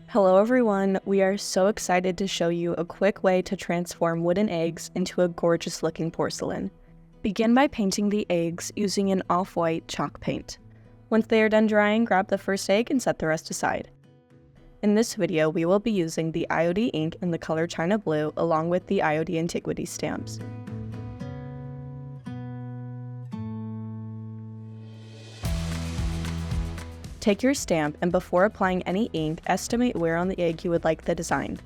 Hello everyone, we are so excited to show you a quick way to transform wooden eggs into a gorgeous looking porcelain. Begin by painting the eggs using an off-white chalk paint. Once they are done drying, grab the first egg and set the rest aside. In this video, we will be using the IOD ink in the color China Blue along with the IOD Antiquities stamps. Take your stamp and before applying any ink, estimate where on the egg you would like the design.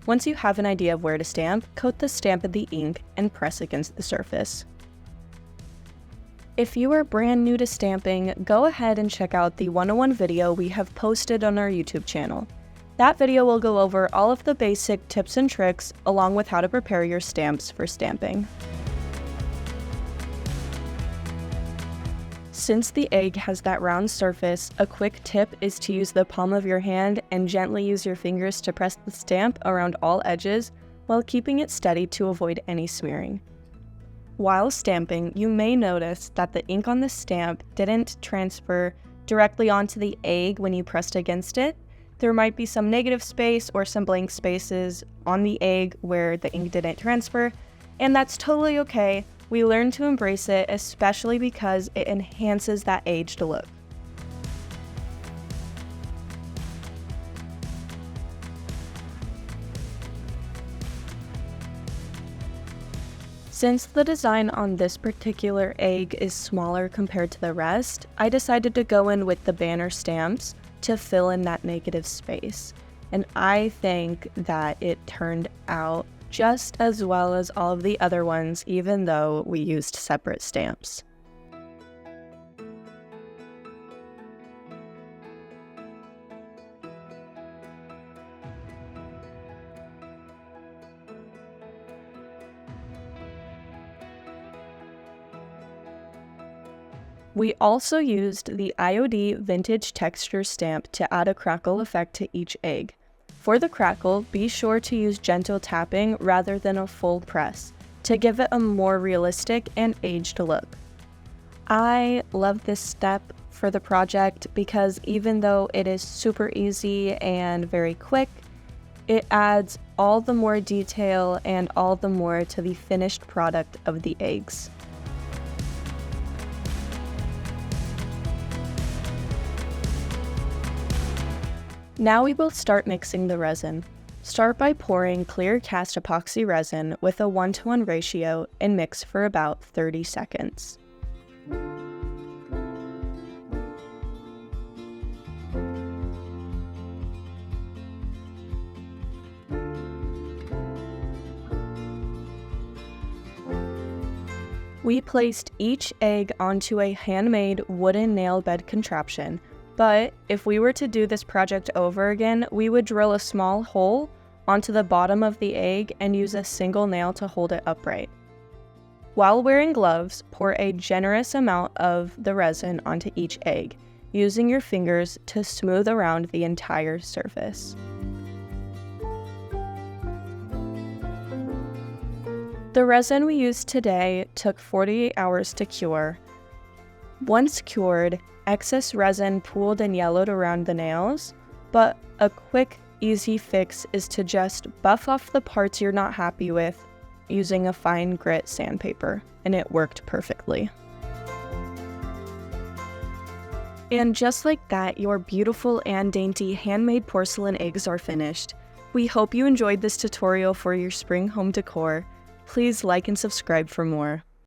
Once you have an idea of where to stamp, coat the stamp in the ink and press against the surface. If you are brand new to stamping, go ahead and check out the 101 video we have posted on our YouTube channel. That video will go over all of the basic tips and tricks along with how to prepare your stamps for stamping. Since the egg has that round surface, a quick tip is to use the palm of your hand and gently use your fingers to press the stamp around all edges while keeping it steady to avoid any smearing. While stamping, you may notice that the ink on the stamp didn't transfer directly onto the egg when you pressed against it. There might be some negative space or some blank spaces on the egg where the ink didn't transfer, and that's totally okay. We learn to embrace it, especially because it enhances that aged look. Since the design on this particular egg is smaller compared to the rest, I decided to go in with the banner stamps to fill in that negative space. And I think that it turned out just as well as all of the other ones, even though we used separate stamps. We also used the IOD Vintage Texture stamp to add a crackle effect to each egg. For the crackle, be sure to use gentle tapping rather than a full press to give it a more realistic and aged look. I love this step for the project because even though it is super easy and very quick, it adds all the more detail and all the more to the finished product of the eggs. Now we will start mixing the resin. Start by pouring clear cast epoxy resin with a 1:1 ratio and mix for about 30 seconds. We placed each egg onto a handmade wooden nail bed contraption. But if we were to do this project over again, we would drill a small hole onto the bottom of the egg and use a single nail to hold it upright. While wearing gloves, pour a generous amount of the resin onto each egg, using your fingers to smooth around the entire surface. The resin we used today took 48 hours to cure. Once cured, excess resin pooled and yellowed around the nails, but a quick, easy fix is to just buff off the parts you're not happy with using a fine grit sandpaper, and it worked perfectly. And just like that, your beautiful and dainty handmade porcelain eggs are finished. We hope you enjoyed this tutorial for your spring home decor. Please like and subscribe for more.